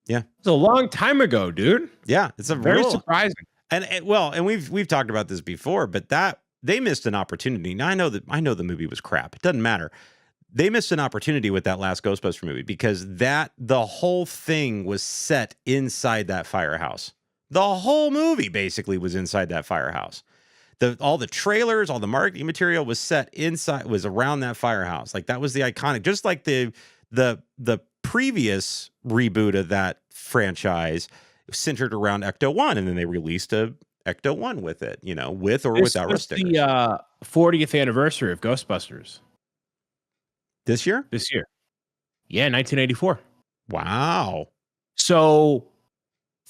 Yeah, it's a long time ago, dude. Yeah, it's very surprising. And we've talked about this before, but that they missed an opportunity. Now I know the movie was crap. It doesn't matter. They missed an opportunity with that last Ghostbuster movie because the whole thing was set inside that firehouse. The whole movie basically was inside that firehouse. All the trailers, all the marketing material was set inside, was around that firehouse. Like that was the iconic, just like the previous reboot of that franchise centered around Ecto 1, and then they released a Ecto 1 with it, with or without stickers. The 40th anniversary of Ghostbusters. This year? Yeah, 1984. Wow. So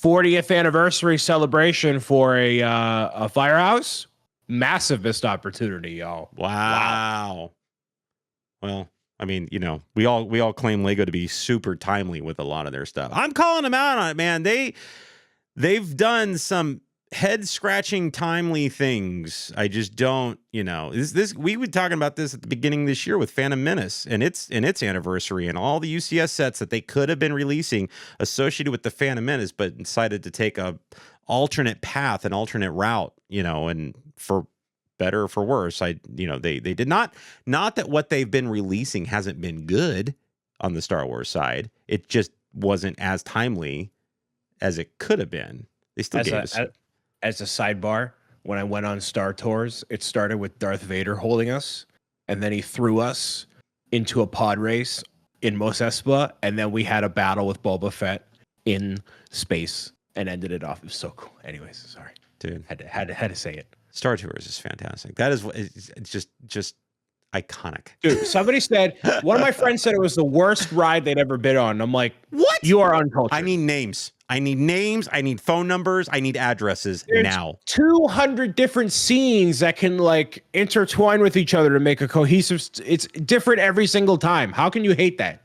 40th anniversary celebration for a firehouse. Massive missed opportunity, y'all. Wow. Well, I mean, we all claim Lego to be super timely with a lot of their stuff. I'm calling them out on it, man. They've done some head scratching timely things. I just don't, this we were talking about this at the beginning of this year with Phantom Menace and its anniversary and all the UCS sets that they could have been releasing associated with the Phantom Menace, but decided to take a alternate path, an alternate route, and for better or for worse, they did not that what they've been releasing hasn't been good on the Star Wars side. It just wasn't as timely as it could have been. They still gave us. As a sidebar, when I went on Star Tours, it started with Darth Vader holding us. and then he threw us into a pod race in Mos Espa, and then we had a battle with Boba Fett in space and ended it off. It was so cool. Anyways, sorry, dude. Had to say it. Star Tours is fantastic. That is it's just iconic. Dude, somebody said, one of my friends said it was the worst ride they'd ever been on. I'm like, what? You are uncultured. I need names. I need phone numbers. I need addresses. There's now 200 different scenes that can like intertwine with each other to make a cohesive. It's different every single time. How can you hate that?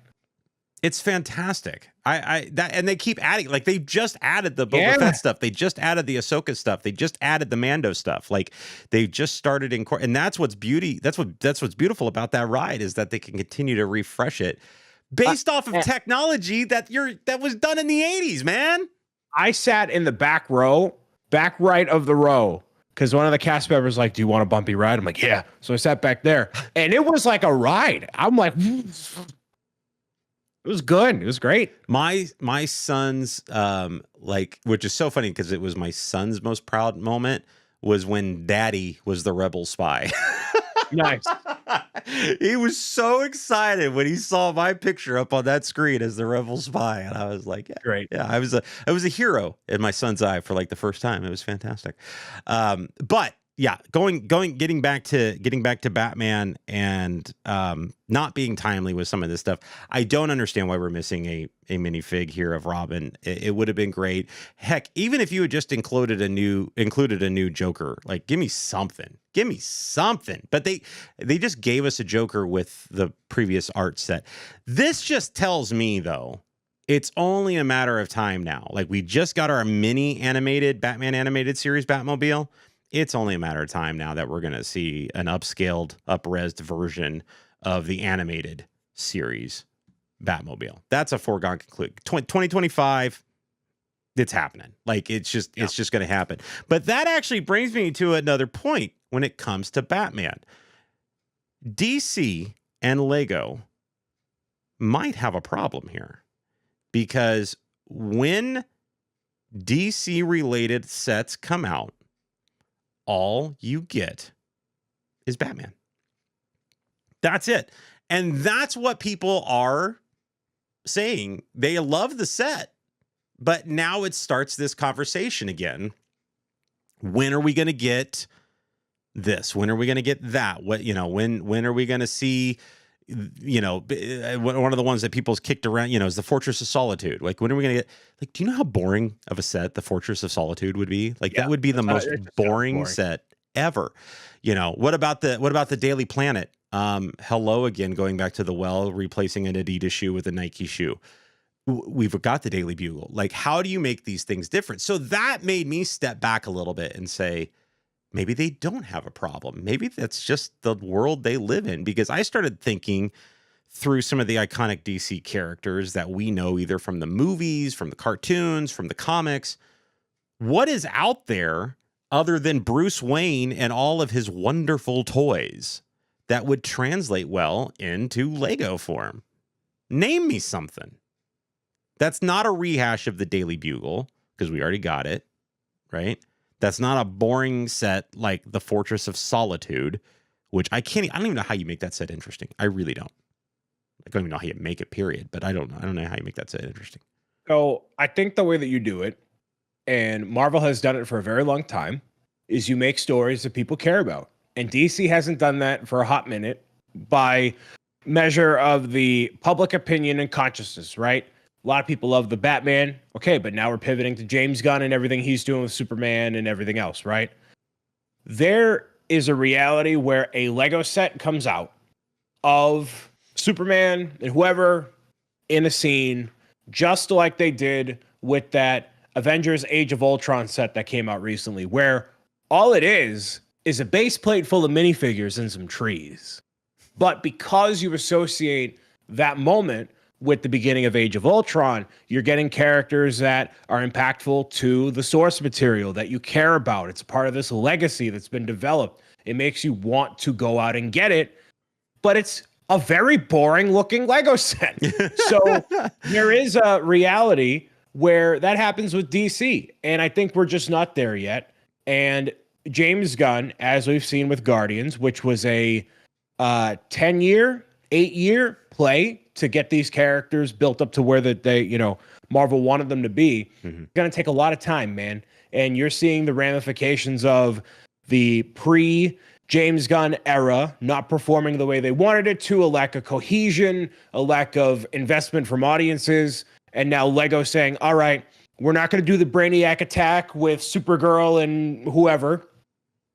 It's fantastic. And they keep adding, like they just added the Boba Fett stuff. They just added the Ahsoka stuff. They just added the Mando stuff. Like they just started and that's what's what's beautiful about that ride is that they can continue to refresh it based off of technology that was done in the 80s, man. I sat in the back right of the row, because one of the cast members was like, do you want a bumpy ride? I'm like, yeah. So I sat back there, and it was like a ride. I'm like, it was good. It was great. My son's which is so funny because it was my son's most proud moment was when Daddy was the rebel spy. Nice. He was so excited when he saw my picture up on that screen as the rebel spy, and I was like, yeah, great. Yeah, I was a hero in my son's eye for like the first time. It was fantastic. But yeah, getting back to Batman and not being timely with some of this stuff. I don't understand why we're missing a minifig here of Robin. It would have been great. Heck, even if you had just included a new Joker, like give me something. But they just gave us a Joker with the previous art set. This just tells me though, it's only a matter of time now. Like we just got our mini animated Batman animated series Batmobile. It's only a matter of time now that we're going to see an upscaled, up-resed version of the animated series Batmobile. That's a foregone conclusion. 2025, it's happening. Like it's just going to happen. But that actually brings me to another point when it comes to Batman. DC and Lego might have a problem here because when DC-related sets come out, all you get is Batman. That's it. And that's what people are saying. They love the set, but now it starts this conversation again. When are we going to get this? When are we going to get that? When are we going to see, one of the ones that people's kicked around, is the Fortress of Solitude. Like, when are we going to get, like, do you know how boring of a set the Fortress of Solitude would be? Like, that would be the most boring set ever. What about the Daily Planet? Hello again, going back to the well, replacing an Adidas shoe with a Nike shoe. We've got the Daily Bugle. Like, how do you make these things different? So that made me step back a little bit and say, maybe they don't have a problem. Maybe that's just the world they live in. Because I started thinking through some of the iconic DC characters that we know either from the movies, from the cartoons, from the comics. What is out there other than Bruce Wayne and all of his wonderful toys that would translate well into Lego form? Name me something. That's not a rehash of the Daily Bugle, because we already got it, right? That's not a boring set like the Fortress of Solitude, which I don't even know how you make that set interesting. I really don't. I don't even know how you make it, period. But I don't know how you make that set interesting. So I think the way that you do it, and Marvel has done it for a very long time, is you make stories that people care about. And DC hasn't done that for a hot minute by measure of the public opinion and consciousness, right? A lot of people love the Batman. Okay, but now we're pivoting to James Gunn and everything he's doing with Superman and everything else, right? There is a reality where a Lego set comes out of Superman and whoever in a scene, just like they did with that Avengers Age of Ultron set that came out recently, where all it is a base plate full of minifigures and some trees. But because you associate that moment with the beginning of Age of Ultron, you're getting characters that are impactful to the source material that you care about. It's part of this legacy that's been developed. It makes you want to go out and get it, but it's a very boring looking Lego set. So there is a reality where that happens with DC, and I think we're just not there yet. And James Gunn, as we've seen with Guardians, which was a 10-year, 8-year play to get these characters built up to where that they, Marvel wanted them to be. It's going to take a lot of time, man. And you're seeing the ramifications of the pre-James Gunn era not performing the way they wanted it to, a lack of cohesion, a lack of investment from audiences, and now Lego saying, all right, we're not going to do the Brainiac attack with Supergirl and whoever.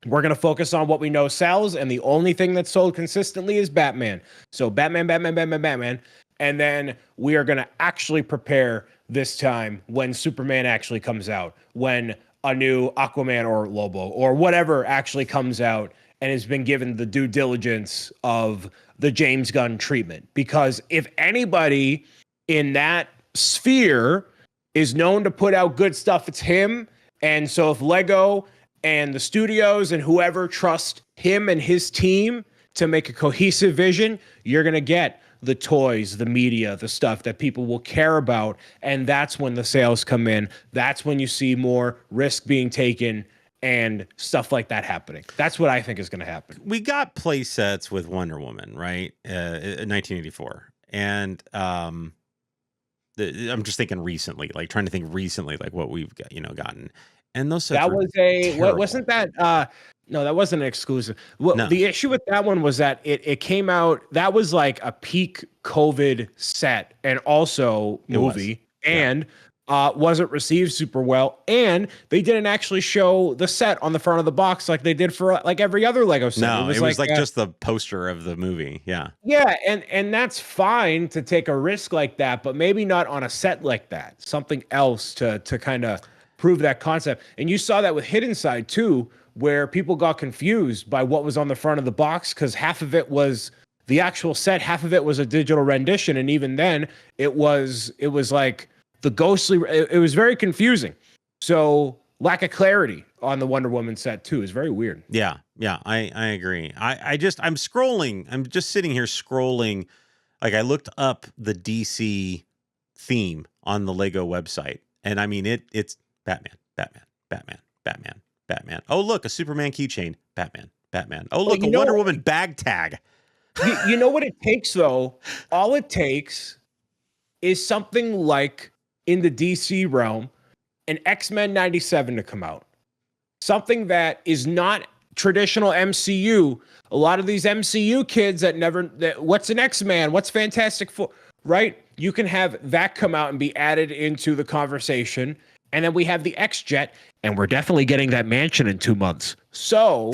We're going to focus on what we know sells, and the only thing that's sold consistently is Batman. So Batman, Batman, Batman, Batman. And then we are going to actually prepare this time when Superman actually comes out, when a new Aquaman or Lobo or whatever actually comes out and has been given the due diligence of the James Gunn treatment. Because if anybody in that sphere is known to put out good stuff, it's him. And so if Lego and the studios and whoever trust him and his team to make a cohesive vision, you're going to get the toys, the media, the stuff that people will care about. And that's when the sales come in. That's when you see more risk being taken and stuff like that happening. That's what I think is going to happen. We got play sets with Wonder Woman, right? In 1984. And I'm just thinking recently, like trying to think recently, like what we've got, gotten. And those sets that was terrible. wasn't that no, that wasn't an exclusive. Well, No. The issue with that one was that it came out, that was like a peak COVID set and also movie, and wasn't received super well. And they didn't actually show the set on the front of the box like they did for like every other Lego set. No, it was like just the poster of the movie. Yeah. Yeah, and that's fine to take a risk like that, but maybe not on a set like that. Something else to kind of prove that concept. And you saw that with Hidden Side too, where people got confused by what was on the front of the box because half of it was the actual set, half of it was a digital rendition, and even then it was like the ghostly. It was very confusing. So lack of clarity on the Wonder Woman set too is very weird. Yeah, I agree. I'm scrolling. I'm just sitting here scrolling. Like I looked up the DC theme on the Lego website, and I mean it's Batman, Batman, Batman, Batman, Batman. Oh, look, a Superman keychain. Batman, Batman. Oh, look, a Wonder Woman bag tag. You know what it takes, though? All it takes is something like, in the DC realm, an X-Men 97 to come out. Something that is not traditional MCU. A lot of these MCU kids what's an X-Man? What's Fantastic Four? Right? You can have that come out and be added into the conversation. And then we have the X-Jet, and we're definitely getting that mansion in 2 months. So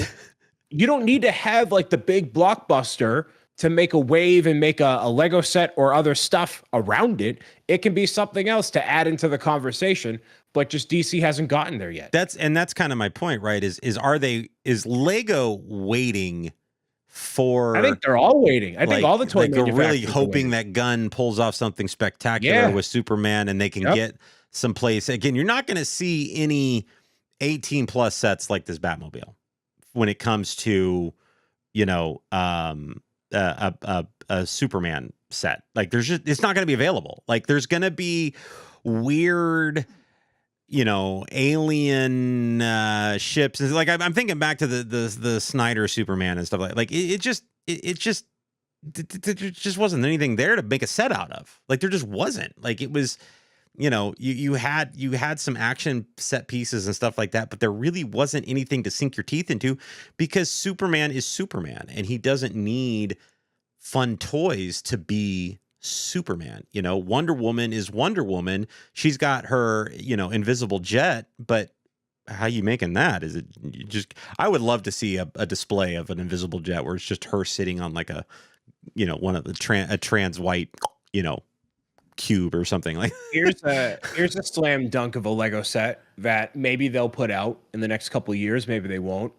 you don't need to have like the big blockbuster to make a wave and make a Lego set or other stuff around it. It can be something else to add into the conversation, but just DC hasn't gotten there yet. That's kind of my point, right? Is Lego waiting for? I think they're all waiting. I think all the toy manufacturers are really hoping that Gunn pulls off something spectacular with Superman, and they can get someplace. Again, you're not going to see any 18 plus sets like this Batmobile when it comes to, a Superman set. Like it's not going to be available. Like there's going to be weird, alien ships. Like I'm thinking back to the Snyder Superman and stuff like it just wasn't anything there to make a set out of. Like there just wasn't. Like it was, you had some action set pieces and stuff like that, but there really wasn't anything to sink your teeth into because Superman is Superman and he doesn't need fun toys to be Superman. Wonder Woman is Wonder Woman. She's got her, invisible jet, but how you making that? Is it I would love to see a display of an invisible jet where it's just her sitting on like a, one of the a trans white, cube or something like. Here's a slam dunk of a Lego set that maybe they'll put out in the next couple of years. Maybe they won't.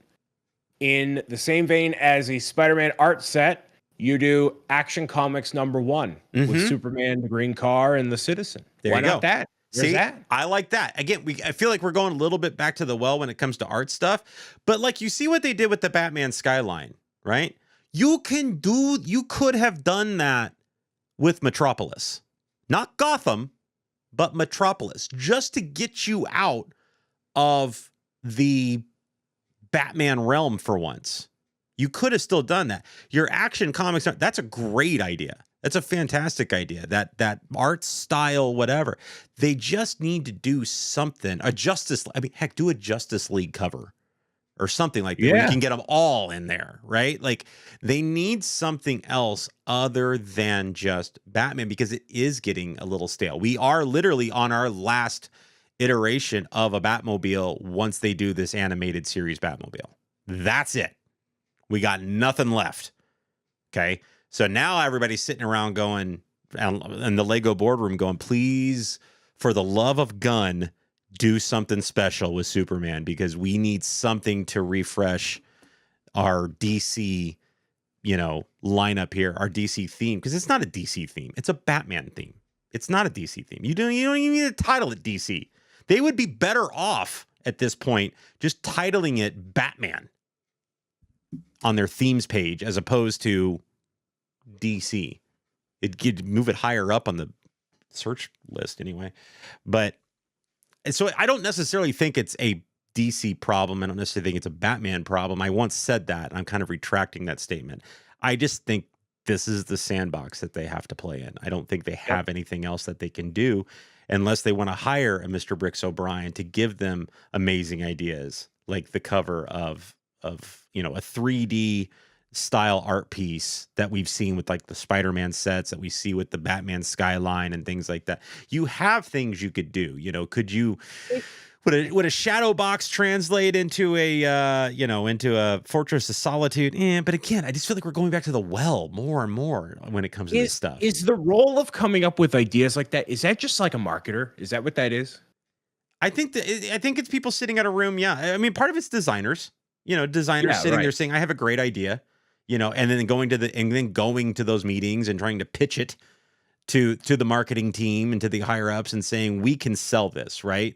In the same vein as a Spider-Man art set, you do Action Comics #1 with Superman, the Green Car, and the Citizen. There Why you not go. that? See, that. I like that. Again, I feel like we're going a little bit back to the well when it comes to art stuff. But like you see what they did with the Batman skyline, right? You could have done that with Metropolis. Not Gotham, but Metropolis. Just to get you out of the Batman realm for once. You could have still done that. Your Action Comics, that's a great idea. That's a fantastic idea. That art style, whatever. They just need to do something. Heck, do a Justice League cover or something like that, where you can get them all in there, right? Like, they need something else other than just Batman, because it is getting a little stale. We are literally on our last iteration of a Batmobile once they do this animated series Batmobile. That's it. We got nothing left. Okay. So now everybody's sitting around going, in the Lego boardroom going, please, for the love of gun, do something special with Superman, because we need something to refresh our DC, lineup here, our DC theme, because it's not a DC theme. It's a Batman theme. It's not a DC theme. You don't even need to title it DC. They would be better off at this point just titling it Batman on their themes page as opposed to DC. It'd move it higher up on the search list anyway. But so I don't necessarily think it's a DC problem. I don't necessarily think it's a Batman problem. I once said that. I'm kind of retracting that statement. I just think this is the sandbox that they have to play in. I don't think they have anything else that they can do unless they want to hire a Mr. Bricks O'Brien to give them amazing ideas, like the cover of a 3D style art piece that we've seen with like the Spider-Man sets, that we see with the Batman skyline and things like that. You have things you could do. Could you would a shadow box translate into a Fortress of Solitude? But again, I just feel like we're going back to the well more and more when it comes to this stuff. Is the role of coming up with ideas like that, is that just like a marketer? Is that what that is? I think it's people sitting at a room. Yeah. I mean, part of it's designers, sitting there saying, I have a great idea, and then going to those meetings and trying to pitch it to the marketing team and to the higher ups and saying, we can sell this. Right.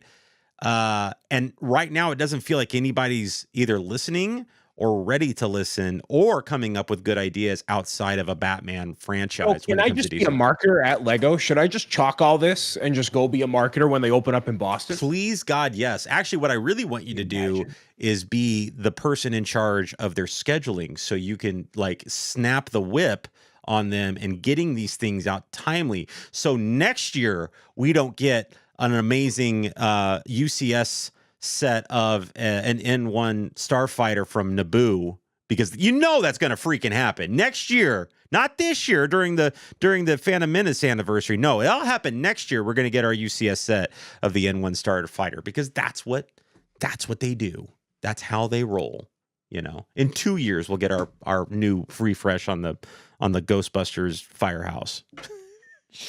And right now it doesn't feel like anybody's either listening or ready to listen or coming up with good ideas outside of a Batman franchise. Can I just be a marketer at Lego? Should I just chalk all this and just go be a marketer when they open up in Boston? Please, God, yes. Actually, what I really want you to do is be the person in charge of their scheduling, so you can like snap the whip on them and getting these things out timely. So next year we don't get an amazing UCS set of an N1 starfighter from Naboo, because that's going to freaking happen next year, not this year during the Phantom Menace anniversary. No, it'll happen next year. We're going to get our UCS set of the N1 starfighter, because that's what they do. That's how they roll. In 2 years we'll get our new refresh on the Ghostbusters firehouse.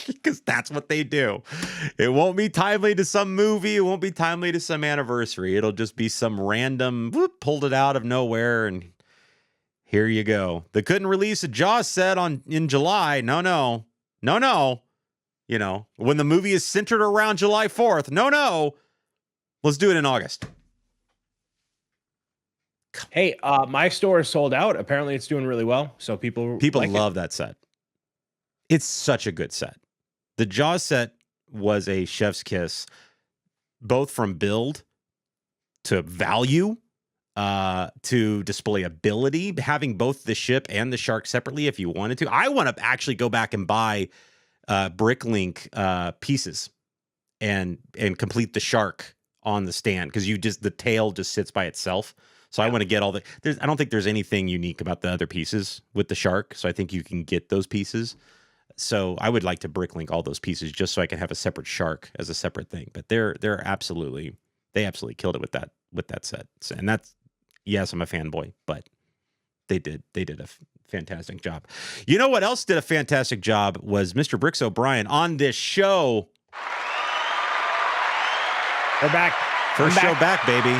Because that's what they do. It won't be timely to some movie. It won't be timely to some anniversary. It'll just be some random pulled it out of nowhere, and here you go. They couldn't release a Jaws set in July. No. When the movie is centered around July 4th. No. Let's do it in August. Hey, my store is sold out. Apparently it's doing really well. So people love that set. It's such a good set. The Jaws set was a chef's kiss, both from build to value, to display ability, having both the ship and the shark separately if you wanted to. I want to actually go back and buy Bricklink pieces and complete the shark on the stand, because the tail just sits by itself. So I want to get all I don't think there's anything unique about the other pieces with the shark. So I think you can get those pieces. So I would like to Bricklink all those pieces just so I can have a separate shark as a separate thing. But they absolutely killed it with that set. And yes, I'm a fanboy, but they did a fantastic job. You know what else did a fantastic job was Mr. Bricks O'Brien on this show. We're back. First show back, baby.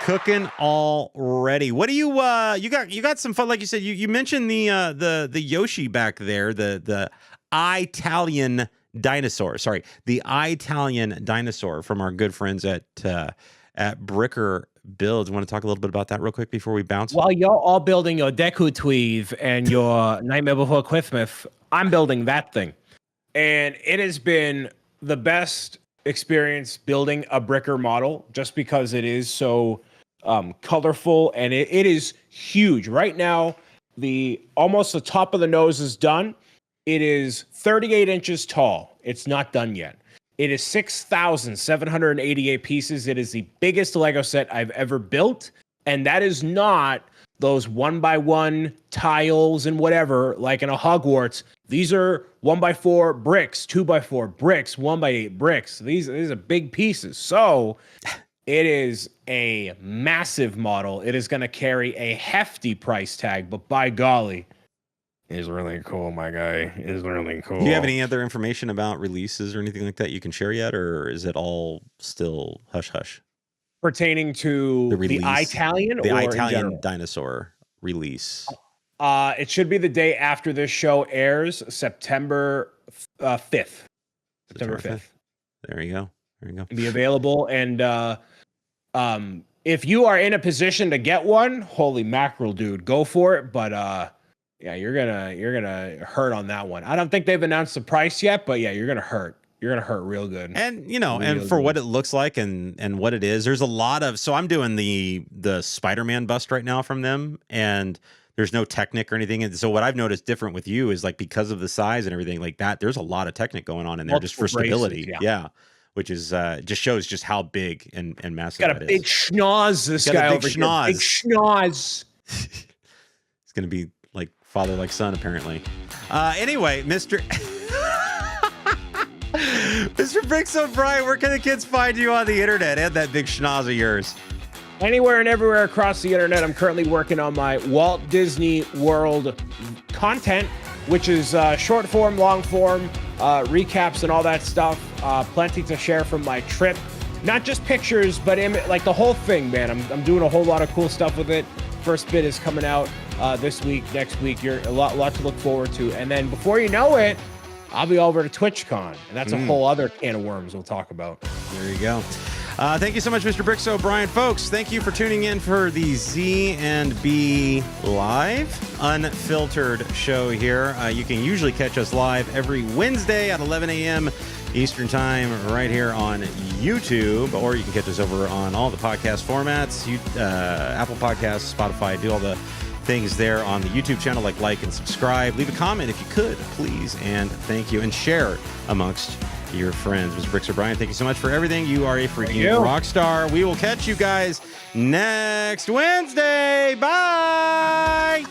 Cooking already. What do you got some fun, like you said, you mentioned the Yoshi back there, the Italian dinosaur. Sorry, the Italian dinosaur from our good friends at Bricker Builds. Want to talk a little bit about that real quick before we bounce? While you're all building your Deku Tweave and your Nightmare Before Christmas, I'm building that thing. And it has been the best experience building a Bricker model, just because it is so colorful, and it is huge. Right now, almost the top of the nose is done. It is 38 inches tall. It's not done yet. It is 6,788 pieces. It is the biggest Lego set I've ever built, and that is not those 1x1 tiles and whatever, like in a Hogwarts. These are 1x4 bricks, 2x4 bricks, 1x8 bricks. These are big pieces. So it is a massive model. It is going to carry a hefty price tag, but by golly, it is really cool, my guy. It is really cool. Do you have any other information about releases or anything like that you can share yet, or is it all still hush-hush? Pertaining to the Italian the or Italian dinosaur release. It should be the day after this show airs, September 5th. September 5th. There you go. Be available, and if you are in a position to get one, holy mackerel, dude, go for it. But yeah, you're gonna hurt on that one. I don't think they've announced the price yet, but yeah, you're gonna hurt. You're gonna hurt real good. And and for what it looks like and what it is, there's a lot of. So I'm doing the Spider-Man bust right now from them, and there's no Technic or anything. And so what I've noticed different with you is like because of the size and everything like that, there's a lot of Technic going on in there just for stability. Yeah. Which is just shows just how big and massive got a big schnoz. This guy over here. Big schnoz. It's gonna be like father like son apparently. Anyway, Mr. Bricks O'Brien, where can the kids find you on the internet and that big schnoz of yours? Anywhere and everywhere across the internet. I'm currently working on my Walt Disney World content, which is short form, long form, recaps and all that stuff. Plenty to share from my trip. Not just pictures, but like the whole thing, man. I'm doing a whole lot of cool stuff with it. First bit is coming out this week, next week. You're a lot to look forward to. And then before you know it, I'll be over to TwitchCon, and that's a whole other can of worms we'll talk about. There you go. Thank you so much, Mr. Bricks O'Brien. Folks, thank you for tuning in for the Z&B Live Unfiltered show here. You can usually catch us live every Wednesday at 11 a.m. Eastern Time right here on YouTube, or you can catch us over on all the podcast formats, Apple Podcasts, Spotify, do all the things there on the YouTube channel, like and subscribe. Leave a comment if you could, please, and thank you. And share amongst your friends. Mr. Bricks O'Brien, thank you so much for everything. You are a freaking rock star. We will catch you guys next Wednesday. Bye!